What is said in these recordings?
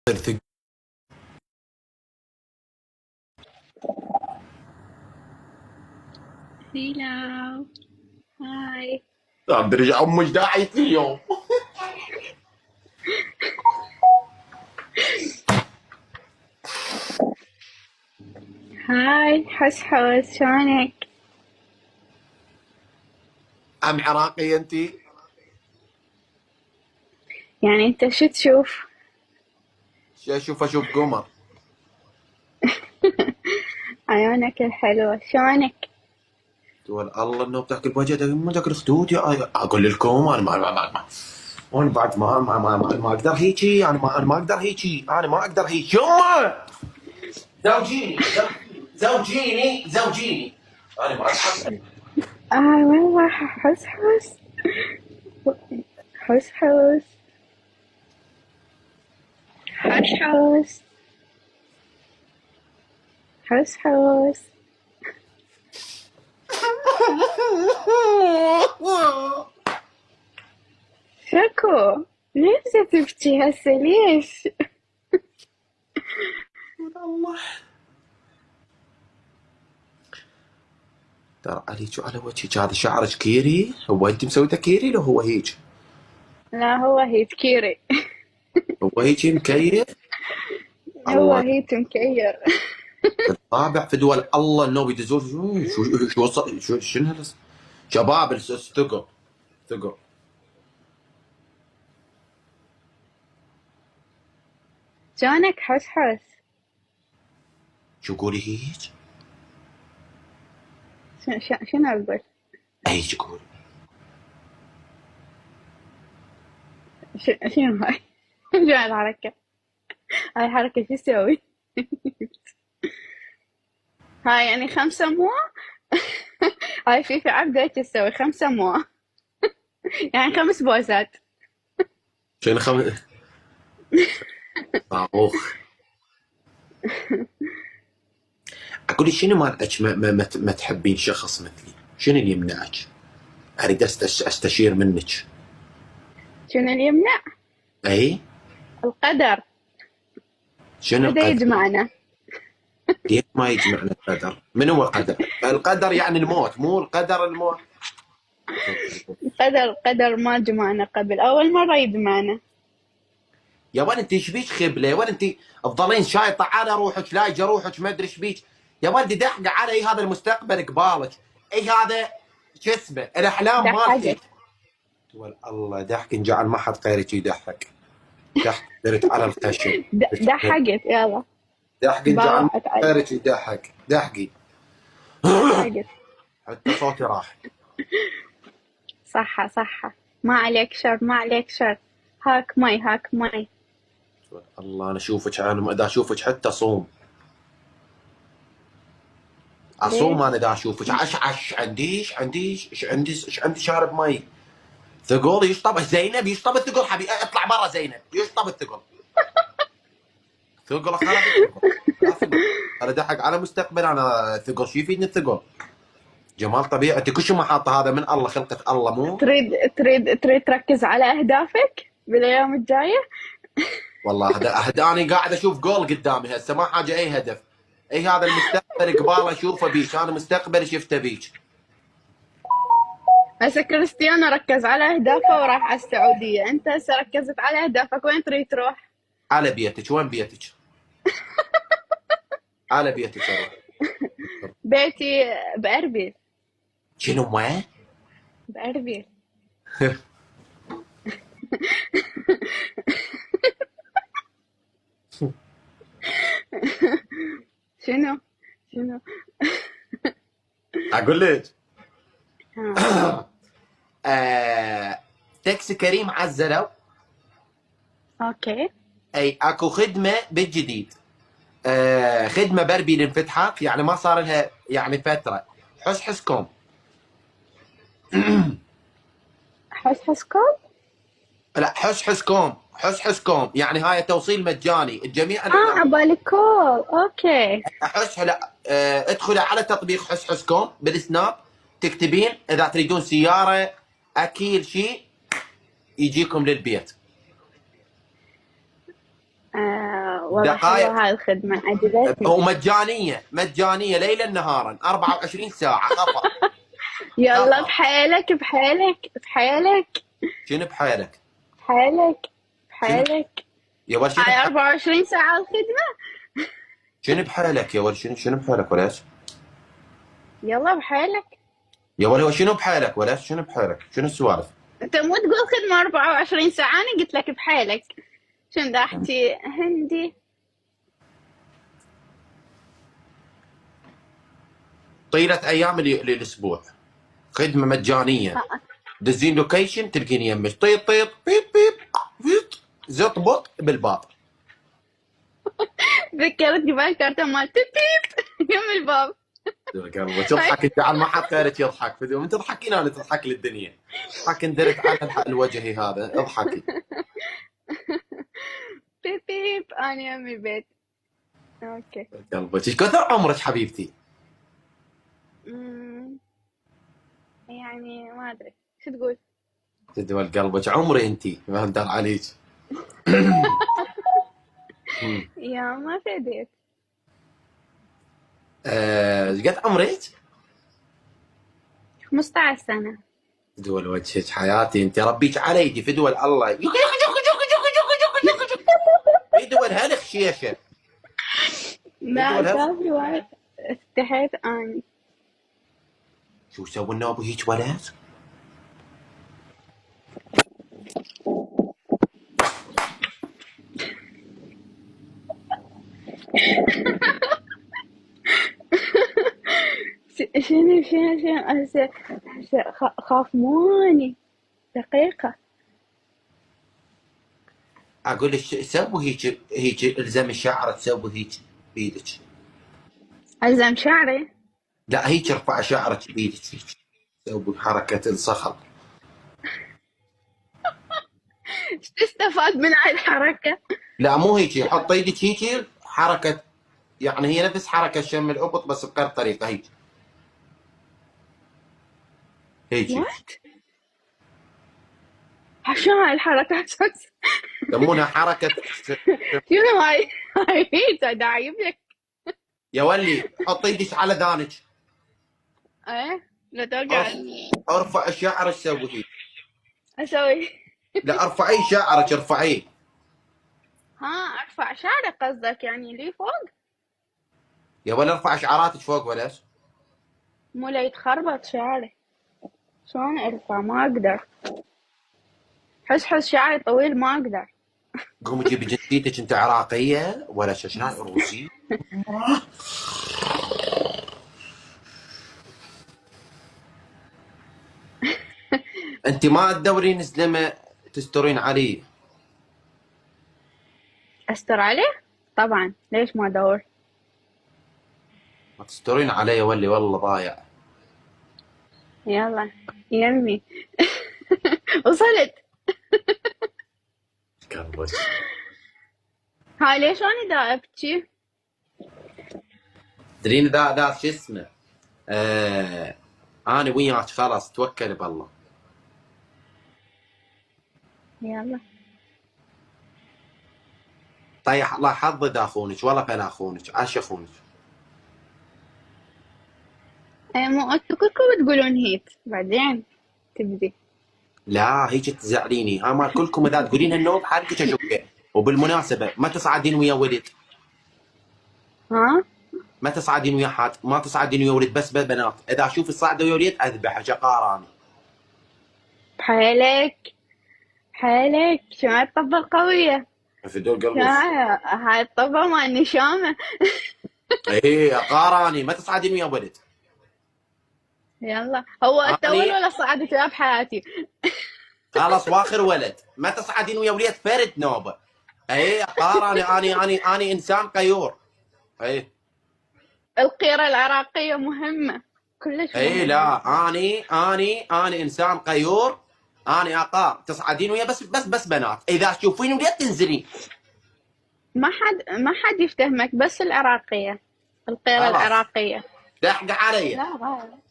Hello. Hi. عم برجع امك داعيت اليوم. هاي حسحس شلونك؟ ام عراقي انتي؟ يعني انت شو تشوف؟ شو اشوف قمر. عيونك الحلوة شلونك؟ تقول الله انه بتاكل بوجهك ما تاكل خدود يا اقول لكم انا انا بعد ما اقدر هيجي انا ما اقدر هيجي انا ما اقدر هيجي يما زوجيني انا ما اتحمل. والله حسحس حسحس حسحس حسحس. شكو ليش تبكي هسه ليش؟ الله ترى عليك وعلى وجهك هذا شعرك كيري. هو انت مسويته كيري لو هو هيك؟ لا هو هيت كيري. هو هيك مكيف. هو الله هيت مكير. الطابع في دول الله انه بيدزون شو وصل شنو هذا شباب ثقوا ثقوا. شلونك حسحس؟ شو قولي هيك؟ شنو اقول؟ هيك قولي. شنو هاي؟ شنو الحركة؟ هاي حركة شو تسوي؟ هاي يعني 5 مو. هاي في عبدة تسوي 5 مو. يعني 5 بوسات. شنو صاروخ. اقول لك شنو مالك ما تحبين شخص مثلي؟ شنو اللي يمنعك؟ اريد استشير منك. شنو اللي يمنع؟ اي القدر. شنو بدا القدر؟ يجمعنا. ليش ما يجمعنا القدر؟ من هو القدر؟ القدر يعني الموت مو القدر الموت. القدر ما جمعنا قبل، أول مرة يجمعنا. يا ولد انت ايش بيك خبله؟ يا ولد انت تظلين شايطه على روحك لايجه روحك ما ادري ايش بيك. يا ولدي دحقه على هذا المستقبل قبالك. هذا شو اسمه الاحلام ضحكت. مالتك. تقول الله دحك جعل ما حد غيرك يدحك. دحك درت على الخشب. ضحكت يلا. دحك جعل ما باوعت حد علي. غيرك يدحك دحقي. ضحكت. حتى صوتي راح. صحة صحة. ما عليك شر ما عليك شر. هاك مي هاك مي. الله انا اشوفك انا اذا اشوفك حتى اصوم. اصوم انا اذا اشوفك عش عنديش عندي شارب مي. ثقل يشطب زينب يشطب الثقل حبيبي اطلع برا زينب يشطب الثقل. ثقل خرب الثقل. لا ثقل. انا دحق على مستقبل انا ثقل شو يفيدني الثقل؟ جمال طبيعي انت كل شيء ما حاطه هذا من الله خلقه الله مو. تريد تركز على أهدافك بالأيام الجاية. والله اني قاعد اشوف جول قدامي هسه ما حاجه اي هدف. هذا المستقبل قباله اشوفه بيك انا مستقبلي شفته بيك. هسه كريستيانو ركز على أهدافه وراح على السعودية، أنت هسه ركزت على أهدافك، وين تريد تروح؟ على بيتك وين بيتك؟ على بيتك اروح. بيتي بأربيل. شنو وين؟ بأربيل. شنو؟ شنو؟ اقول لك ها. تاكسي كريم عزلوا. اوكي. اي اكو خدمه بالجديد. خدمه بربي انفتحت يعني ما صار لها يعني فتره. حسكم. حسكم. لا حسكم يعني هاي توصيل مجاني الجميع. عبالي كول. اوكي. لا ادخلوا على تطبيق حسكم بالسناب. تكتبين اذا تريدون سياره اكيل شيء يجيكم للبيت. والله دقائق. حلوة هاي الخدمة عجبتني. ومجانيه ليلا نهارا 24 ساعه خفا. يلا خفا. بحالك بحالك بحالك شنو بحالك؟ بحالك شنو بحالك. يا ولد شنو هاي بحالك؟ 24 ساعة الخدمة. شنو بحالك يا ولد؟ شنو بحالك ولا يلا بحالك. يا ولد؟ شنو بحالك ولا شنو بحالك؟ شنو السوالف؟ انت مو تقول خدمة 24 ساعة، انا قلت لك بحالك. شنو دا احكي هندي؟ طيله ايام الاسبوع، خدمه مجانيه، دزين لوكيشن تلقيني يمك، طيط طيط بيب بيب فيط زطبط بالباب. ذكرتني بالكارتون مال تبيب يم الباب. قلبك تضحك انت على ما حد غيرك يضحك، من تضحكين انا تضحك للدنيا. اضحك اندرت على الوجهي هذا اضحكي. بيب بيب انا يم البيت. اوكي. قلبك ايش كثر عمرك حبيبتي؟ أمم، يعني ما ادري شو تقول. تدول قلبك عمري انتي ما اقدر عليك. يا ما فديت. ايش قد عمرك؟ 15 سنة. فدول وجهك حياتي انت ربيك على يدي فدول الله. فدول هالخشيشه. لا فدول هال كافي وايد. استحيت اني. شو سووا لنا ابو هيك ولد؟ شنو هسه خاف موني دقيقة. اقول لك سوي هيك الزم الشعر تسوي هيك بيدك. ألزم شعري؟ لا هيك ارفع شعرك بيدك هيك، سوي حركه الصخر. ايش تستفاد من هاي الحركة؟ لا مو هيك، حط ايدك هيك حركه، يعني هي نفس حركه شم الابط بس بغير طريقه هيك. هيك وات؟ شنو هاي الحركات؟ يسمونها حركه شنو هاي؟ هاي هيك داعيب لك. يا ولي حط ايدك على ذانك. ايه لا ترجع. ارفع شعرك سوي هيك. اسوي. لا ارفعي شعرك ارفعيه. ها ارفع شعري قصدك يعني لي فوق؟ يا ولي ارفع شعراتك فوق ولاش. مو لا يتخربط شعري. شلون ارفع؟ ما اقدر. حس شعري طويل ما اقدر. قومي جيبي جنسيتك، انت عراقيه ولا شنو روسي؟ انت ما تدورين زلمه تسترين علي. استر عليه؟ طبعا ليش ما ادور. ما تسترين علي يا ولي والله ضايع. يلا يمي. وصلت. قلبك. هاي ليش انا دا ابكي؟ تدرين ذا شو اسمه؟ انا وياك خلاص توكل بالله. يلا. طيح الله حظ ذا اخونك والله فلا اخونك عاش اخونك. مو انتو كلكم تقولون هيك بعدين تبدي. لا هيك تزعليني، ها مال كلكم اذا تقولين النوب حالك اشقه. وبالمناسبه ما تصعدين ويا ولد. ها؟ ما تصعدين ويا حد، ما تصعدين ويا ولد بس بنات، اذا اشوف الصعده ويا ولد اذبحه شقاره انا. بحالك بحالك. شو هاي الطبة القوية؟ في دول شو قلبك. هاي الطبة مال النشامة. ايه قاراني ما تصعدين ويا ولد. يلا هو انت اول اني ولا صعدت وياه بحياتي؟ خلاص واخر ولد ما تصعدين ويا ولد فرد نوبه. ايه قاراني اني انسان قيور. ايه القيرة العراقية مهمة كلش ايه مهمة. لا اني انسان قيور. اني اقار تصعدين ويا بس بنات، اذا تشوفين ولد تنزلين. ما حد يفتهمك بس العراقية. القيرة خلاص العراقية. دحقه علي. لا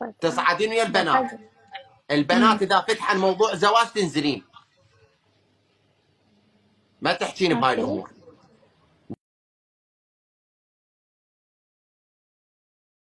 غير تصعدين ويا البنات. بحاجة. البنات اذا فتح الموضوع زواج تنزلين. ما تحكين بهاي اوكي. الامور.